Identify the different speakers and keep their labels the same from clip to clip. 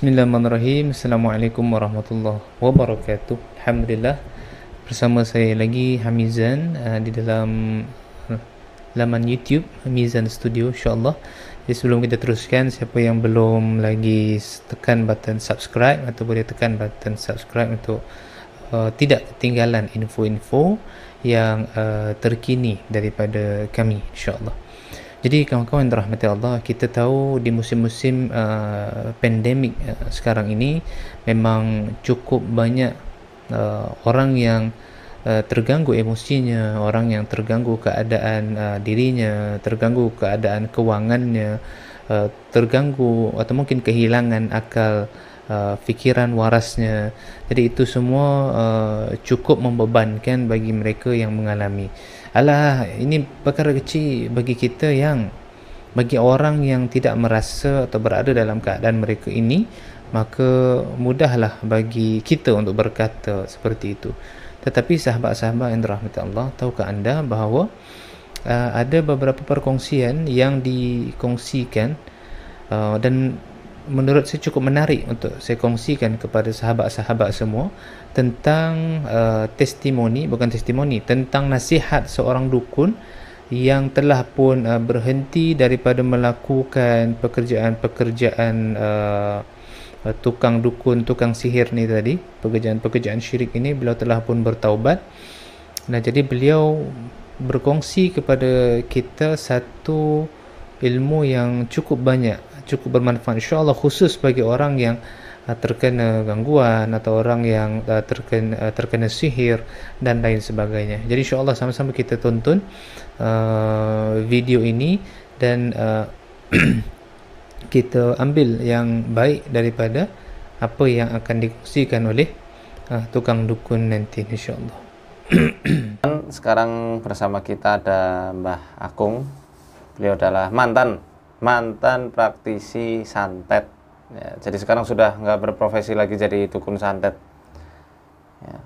Speaker 1: Bismillahirrahmanirrahim. Assalamualaikum warahmatullahi wabarakatuh. Alhamdulillah, bersama saya lagi Hamizan di dalam laman YouTube Hamizan Studio, insyaAllah. Jadi sebelum kita teruskan, siapa yang belum lagi tekan button subscribe, atau boleh tekan button subscribe untuk tidak ketinggalan info-info yang terkini daripada kami, insyaAllah. Jadi kawan-kawan yang dirahmati Allah, kita tahu di musim-musim pandemik sekarang ini memang cukup banyak orang yang terganggu emosinya, orang yang terganggu keadaan dirinya, terganggu keadaan kewangannya, terganggu atau mungkin kehilangan akal fikiran warasnya. Jadi itu semua cukup membebankan bagi mereka yang mengalami. Alah, ini perkara kecil bagi kita, yang bagi orang yang tidak merasa atau berada dalam keadaan mereka ini, maka mudahlah bagi kita untuk berkata seperti itu. Tetapi sahabat-sahabat yang dirahmati Allah, tahukah anda bahawa ada beberapa perkongsian yang dikongsikan dan menurut saya cukup menarik untuk saya kongsikan kepada sahabat-sahabat semua, tentang tentang nasihat seorang dukun yang telah pun berhenti daripada melakukan pekerjaan-pekerjaan tukang dukun, tukang sihir ni tadi, pekerjaan-pekerjaan syirik ini. Beliau telah pun bertaubat. Nah, jadi beliau berkongsi kepada kita satu ilmu yang cukup banyak, cukup bermanfaat, insyaAllah, khusus bagi orang yang terkena gangguan atau orang yang terkena sihir dan lain sebagainya. Jadi insyaAllah sama-sama kita tonton video ini dan kita ambil yang baik daripada apa yang akan dikongsikan oleh tukang dukun nanti, insyaAllah.
Speaker 2: Sekarang bersama kita ada Mbah Agung. Beliau adalah mantan praktisi santet. Ya, jadi sekarang sudah nggak berprofesi lagi jadi dukun santet. Ya,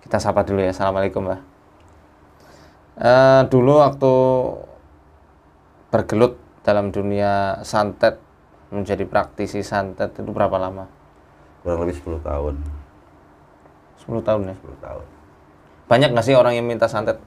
Speaker 2: kita sapa dulu ya. Assalamualaikum, Mbah. Dulu waktu bergelut dalam dunia santet, menjadi praktisi santet, itu berapa lama?
Speaker 3: Kurang lebih 10 tahun.
Speaker 2: 10 tahun ya?
Speaker 3: 10 tahun.
Speaker 2: Banyak nggak sih orang yang minta santet?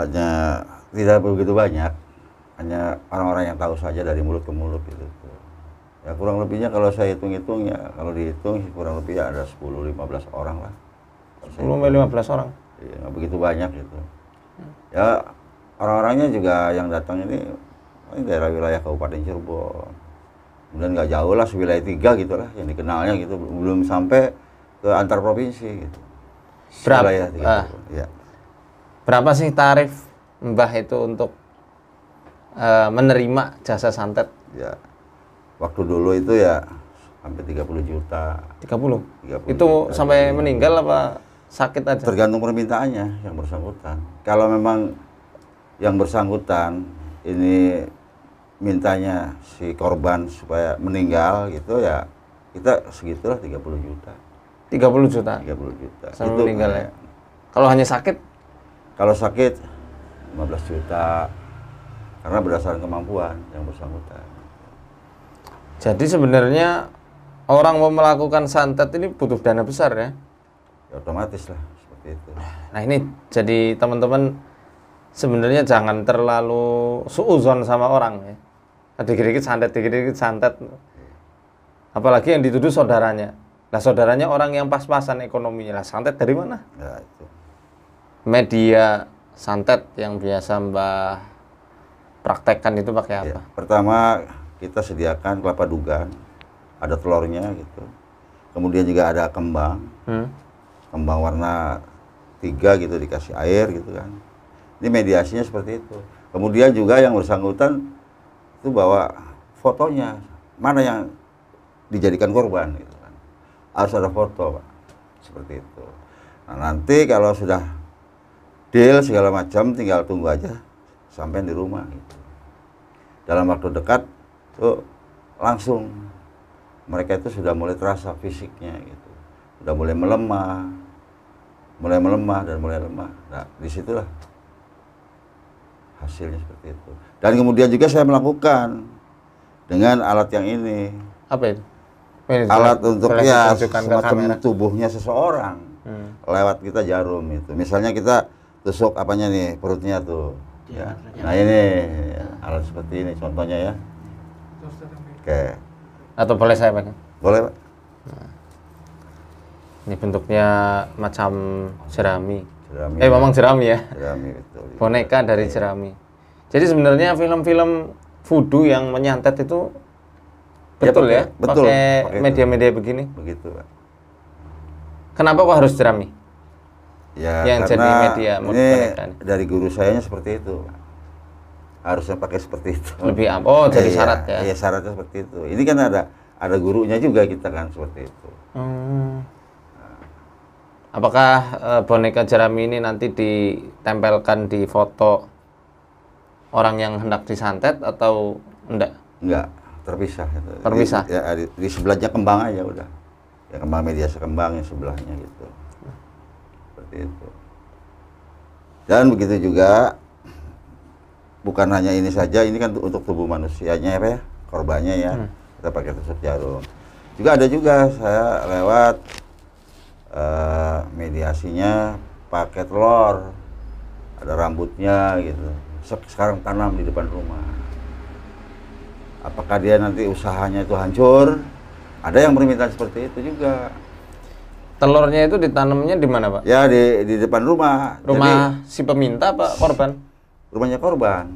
Speaker 3: Hanya tidak begitu banyak. Hanya orang-orang yang tahu saja dari mulut ke mulut gitu. Ya kurang lebihnya kalau saya hitung-hitung, ya kalau dihitung kurang lebih ada 10-15 orang lah.
Speaker 2: 10-15 orang?
Speaker 3: Iya, nggak begitu banyak gitu. Ya orang-orangnya juga yang datang ini daerah wilayah Kabupaten Cirebon. Kemudian nggak jauh lah, wilayah 3 gitu lah yang dikenalnya gitu. Belum sampai ke antar provinsi gitu.
Speaker 2: Berapa?
Speaker 3: Ya.
Speaker 2: Berapa sih tarif Mbah itu untuk menerima jasa santet?
Speaker 3: Ya. Waktu dulu itu ya hampir 30 juta.
Speaker 2: 30?
Speaker 3: 30
Speaker 2: itu
Speaker 3: juta,
Speaker 2: sampai
Speaker 3: jadi
Speaker 2: meninggal apa sakit aja?
Speaker 3: tergantung permintaannya yang bersangkutan. Kalau memang yang bersangkutan ini mintanya si korban supaya meninggal gitu, ya kita segitulah 30 juta.
Speaker 2: 30 juta?
Speaker 3: 30 juta.
Speaker 2: Sampai
Speaker 3: itu
Speaker 2: meninggal ya? Kalau hanya sakit?
Speaker 3: Kalau sakit 15 juta. Karena berdasarkan kemampuan yang bersangkutan.
Speaker 2: Jadi sebenarnya orang mau melakukan santet ini butuh dana besar ya?
Speaker 3: Ya otomatis lah seperti itu.
Speaker 2: Nah ini jadi teman-teman sebenarnya jangan terlalu suuzon sama orang ya. Dikit-dikit santet. Apalagi yang dituduh saudaranya. Nah saudaranya orang yang pas-pasan ekonominya. Lah santet dari mana?
Speaker 3: Ya itu.
Speaker 2: Media santet yang biasa Mbah praktekkan itu pakai apa?
Speaker 3: Ya, pertama kita sediakan kelapa dugan, ada telurnya gitu. Kemudian juga ada kembang, kembang warna 3 gitu, dikasih air gitu kan. Ini mediasinya seperti itu. Kemudian juga yang bersangkutan itu bawa fotonya, mana yang dijadikan korban gitu kan. Harus ada foto, Pak. Seperti itu. Nah, nanti kalau sudah deal segala macam, tinggal tunggu aja sampai di rumah gitu. Dalam waktu dekat tuh langsung mereka itu sudah mulai terasa fisiknya gitu, sudah mulai melemah dan mulai lemah. Nah disitulah hasilnya seperti itu. Dan kemudian juga saya melakukan dengan alat yang ini.
Speaker 2: Apa itu?
Speaker 3: alat untuk
Speaker 2: boleh
Speaker 3: ya
Speaker 2: ditunjukkan ke
Speaker 3: semacam
Speaker 2: kamera.
Speaker 3: tubuhnya seseorang. Lewat kita jarum itu. Misalnya kita tusuk apanya nih, perutnya tuh. Ya. Nah ini alat seperti ini contohnya ya. Oke.
Speaker 2: Atau boleh saya pakai?
Speaker 3: Boleh, Pak?
Speaker 2: Ini bentuknya macam jerami.
Speaker 3: Jerami.
Speaker 2: Memang jerami ya.
Speaker 3: Jerami betul.
Speaker 2: Boneka dari jerami. Jadi sebenarnya film-film voodoo yang menyantet itu betul ya?
Speaker 3: betul.
Speaker 2: Pakai media-media begini.
Speaker 3: Begitu, Pak.
Speaker 2: Kenapa kok harus jerami?
Speaker 3: Ya,
Speaker 2: Yang jadi
Speaker 3: karena
Speaker 2: media
Speaker 3: ini
Speaker 2: boneka ini.
Speaker 3: dari guru sayanya seperti itu, Pak. Harusnya pakai seperti itu.
Speaker 2: Lebih oh jadi
Speaker 3: Iya,
Speaker 2: syarat ya.
Speaker 3: Iya, syaratnya seperti itu. Ini kan ada gurunya juga kita kan seperti itu.
Speaker 2: Apakah boneka jerami ini nanti ditempelkan di foto orang yang hendak disantet atau enggak?
Speaker 3: Enggak, terpisah.
Speaker 2: Terpisah?
Speaker 3: Di sebelahnya kembang aja udah. Ya kembang media sekembang yang sebelahnya gitu. Seperti itu. Dan begitu juga bukan hanya ini saja, ini kan untuk tubuh manusianya apa ya, korbannya ya. Kita pakai tusuk jarum. Juga ada juga saya lewat mediasinya pakai telur. Ada rambutnya gitu. Sekarang tanam di depan rumah. Apakah dia nanti usahanya itu hancur? Ada yang permintaan seperti itu juga.
Speaker 2: Telurnya itu ditanamnya di mana, Pak?
Speaker 3: Ya di depan rumah.
Speaker 2: Rumah si peminta apa korban?
Speaker 3: Rumahnya korban.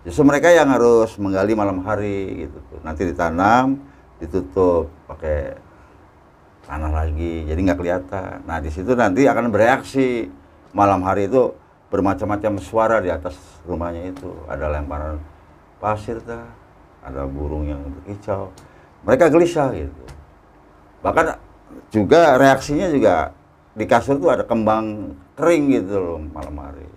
Speaker 3: Justru mereka yang harus menggali malam hari gitu. Nanti ditanam, ditutup pakai tanah lagi, jadi nggak kelihatan. Nah di situ nanti akan bereaksi malam hari itu bermacam-macam suara di atas rumahnya itu. Ada lemparan pasir, ada burung yang berkicau. Mereka gelisah gitu. Bahkan juga reaksinya juga di kasur tuh ada kembang kering gitu loh malam hari.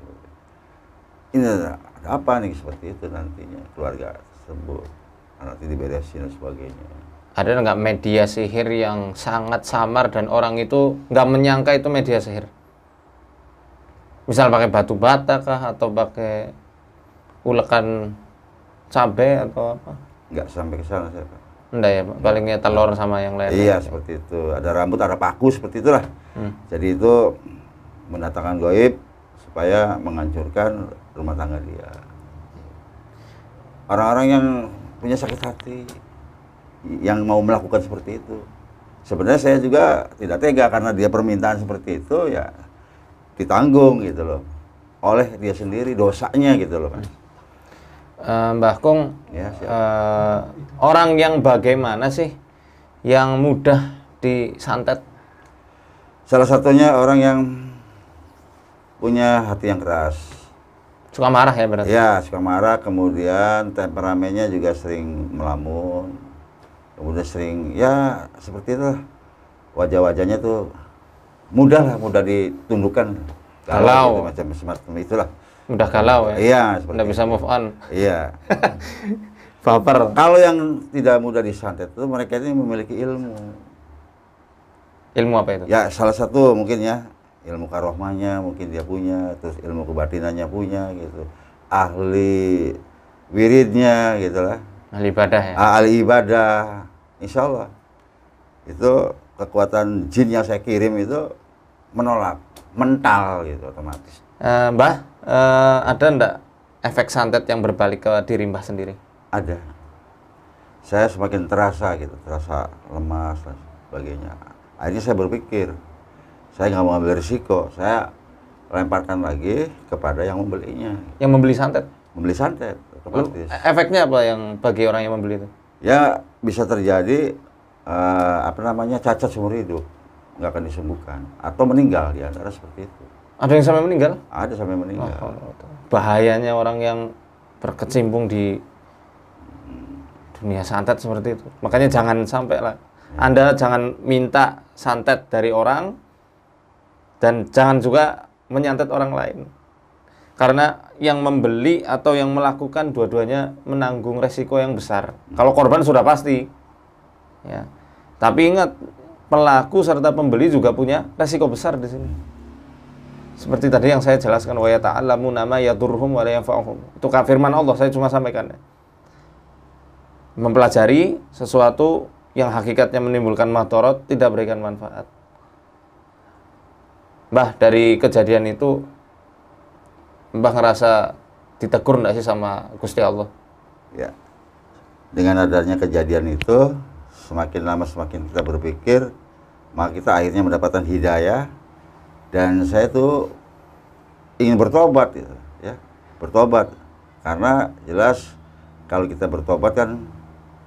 Speaker 3: Ini ada apa nih seperti itu nantinya keluarga tersebut. Nanti diberesin dan sebagainya.
Speaker 2: Ada nggak media sihir yang sangat samar dan orang itu nggak menyangka itu media sihir? Misal pakai batu bata kah atau pakai ulekan cabai atau apa?
Speaker 3: Nggak sampai ke sana saya, Pak.
Speaker 2: Enggak ya, Pak. Palingnya telur sama yang lain.
Speaker 3: Iya, seperti itu. Ada rambut, ada paku, seperti itulah. Jadi itu mendatangkan gaib supaya menghancurkan rumah tangga dia. Orang-orang yang punya sakit hati, yang mau melakukan seperti itu. Sebenarnya saya juga tidak tega karena dia permintaan seperti itu, ya ditanggung gitu loh. Oleh dia sendiri, dosanya gitu loh, Mas.
Speaker 2: Mbah Kung,
Speaker 3: Ya,
Speaker 2: orang yang bagaimana sih yang mudah disantet?
Speaker 3: salah satunya orang yang punya hati yang keras.
Speaker 2: Suka marah ya berarti?
Speaker 3: Ya, suka marah, kemudian temperamennya juga sering melamun. Kemudian sering, ya seperti itu lah. Wajah-wajahnya tuh mudah ditundukkan.
Speaker 2: Galau.
Speaker 3: Gitu, macam semacam itulah.
Speaker 2: Mudah galau ya?
Speaker 3: Iya, seperti
Speaker 2: Nggak bisa
Speaker 3: itu.
Speaker 2: move on?
Speaker 3: Iya.
Speaker 2: Baper?
Speaker 3: Kalau yang tidak mudah disantet itu mereka ini memiliki ilmu.
Speaker 2: Ilmu apa itu?
Speaker 3: Ya, salah satu mungkin ya, ilmu karohmanya mungkin dia punya, terus ilmu kebatinannya punya gitu. Ahli wiridnya gitu lah.
Speaker 2: Ahli ibadah ya?
Speaker 3: Ahli ibadah. Insya Allah. Itu kekuatan jin yang saya kirim itu menolak, mental gitu otomatis.
Speaker 2: Mbah, ada ndak efek santet yang berbalik ke diri Mbah sendiri?
Speaker 3: Ada. Saya semakin terasa gitu, terasa lemas dan sebagainya. Akhirnya saya berpikir, saya nggak mau ambil risiko, saya lemparkan lagi kepada yang membelinya.
Speaker 2: Yang membeli santet?
Speaker 3: Membeli santet, otomatis.
Speaker 2: Efeknya apa yang bagi orang yang membeli itu?
Speaker 3: Ya bisa terjadi cacat seumur hidup, nggak akan disembuhkan, atau meninggal di antara seperti itu.
Speaker 2: Ada yang sampai meninggal?
Speaker 3: Ada sampai meninggal.
Speaker 2: Bahayanya orang yang berkecimpung di dunia santet seperti itu. Makanya jangan sampai lah. Anda jangan minta santet dari orang dan jangan juga menyantet orang lain. Karena yang membeli atau yang melakukan dua-duanya menanggung resiko yang besar. Kalau korban sudah pasti. Ya. Tapi ingat, pelaku serta pembeli juga punya resiko besar di sini. Seperti tadi yang saya jelaskan, wa yata'allamuna ma yadurruhum wa la yanfa'uhum. Itu firman Allah, saya cuma sampaikan. Mempelajari sesuatu yang hakikatnya menimbulkan madharat, tidak berikan manfaat. Mbah, dari kejadian itu Mbah ngerasa ditegur nggak sih sama Gusti Allah?
Speaker 3: Ya, dengan adanya kejadian itu, semakin lama semakin kita berpikir, maka kita akhirnya mendapatkan hidayah, dan saya tuh ingin bertobat, gitu, ya, bertobat, karena jelas kalau kita bertobat kan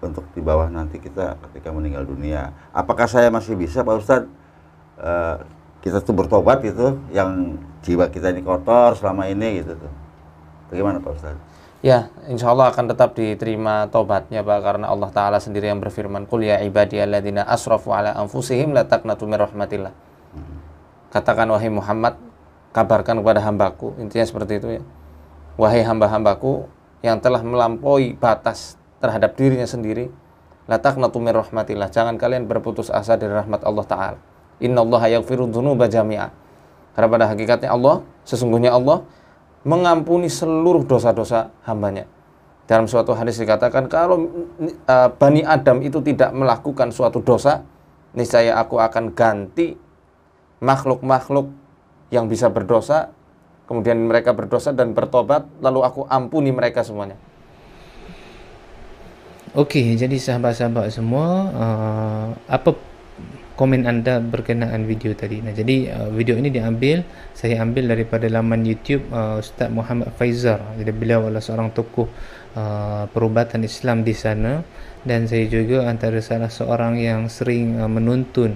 Speaker 3: untuk di bawah nanti kita ketika meninggal dunia. Apakah saya masih bisa, Pak Ustadz, kita tuh bertobat gitu, yang jiwa kita ini kotor selama ini gitu tuh. Bagaimana Pak Ustadz?
Speaker 2: Ya, insya Allah akan tetap diterima tobatnya, Pak, karena Allah Ta'ala sendiri yang berfirman, Qul ya ibadiyalladzina asrafu ala anfusihim la taqnatu min rahmatillah. Katakan wahai Muhammad, kabarkan kepada hambaku, intinya seperti itu ya. Wahai hamba-hambaku yang telah melampaui batas terhadap dirinya sendiri, la taqnatu min rahmatillah. Jangan kalian berputus asa dari rahmat Allah Ta'ala. Innallaha yaghfiru dzunuba jami'a. Karena pada hakikatnya Allah, sesungguhnya Allah mengampuni seluruh dosa-dosa hambanya. Dalam suatu hadis dikatakan, kalau Bani Adam itu tidak melakukan suatu dosa, niscaya aku akan ganti makhluk-makhluk yang bisa berdosa, kemudian mereka berdosa dan bertobat, lalu aku ampuni mereka semuanya.
Speaker 1: Okey, jadi sahabat-sahabat semua, apa komen anda berkenaan video tadi? Nah, jadi video ini saya ambil daripada laman YouTube Ustaz Muhammad Faizar. Jadi beliau adalah seorang tokoh perubatan Islam di sana, dan saya juga antara salah seorang yang sering menonton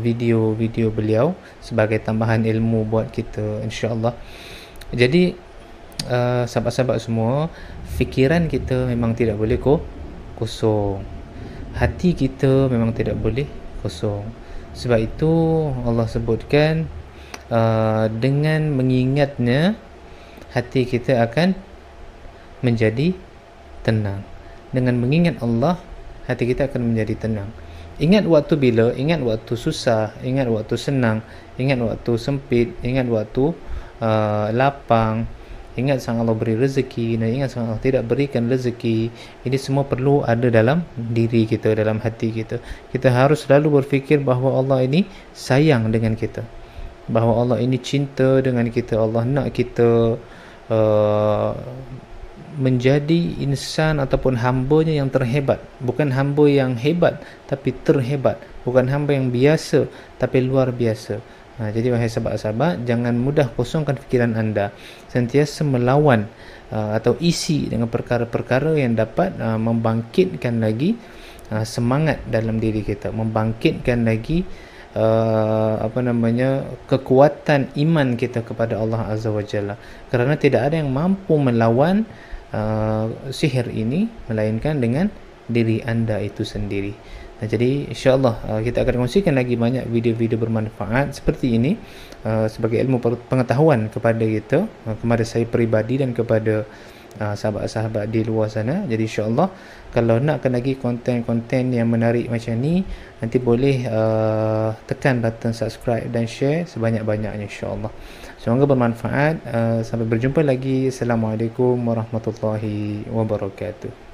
Speaker 1: video-video beliau sebagai tambahan ilmu buat kita, insya-Allah. Jadi sahabat-sahabat semua, fikiran kita memang tidak boleh kosong. Hati kita memang tidak boleh kosong. Sebab itu Allah sebutkan dengan mengingatnya hati kita akan menjadi tenang. Dengan mengingat Allah, hati kita akan menjadi tenang. Ingat waktu bila, ingat waktu susah, ingat waktu senang, ingat waktu sempit, ingat waktu lapang. Ingat sang Allah beri rezeki, dan ingat sang Allah tidak berikan rezeki. Ini semua perlu ada dalam diri kita, dalam hati kita. Kita harus selalu berfikir bahawa Allah ini sayang dengan kita, bahawa Allah ini cinta dengan kita. Allah nak kita menjadi insan ataupun hambanya yang terhebat. Bukan hamba yang hebat, tapi terhebat. Bukan hamba yang biasa, tapi luar biasa. Jadi wahai sahabat-sahabat, jangan mudah kosongkan fikiran anda. Sentiasa melawan atau isi dengan perkara-perkara yang dapat membangkitkan lagi semangat dalam diri kita, membangkitkan lagi kekuatan iman kita kepada Allah Azza wa Jalla. Kerana tidak ada yang mampu melawan sihir ini melainkan dengan diri anda itu sendiri. Jadi insya-Allah kita akan kongsikan lagi banyak video-video bermanfaat seperti ini sebagai ilmu pengetahuan kepada kita, kepada saya peribadi dan kepada sahabat-sahabat di luar sana. Jadi insya-Allah kalau nakkan lagi konten-konten yang menarik macam ni, nanti boleh tekan button subscribe dan share sebanyak-banyaknya, insya-Allah. Semoga bermanfaat. Sampai berjumpa lagi. Assalamualaikum warahmatullahi wabarakatuh.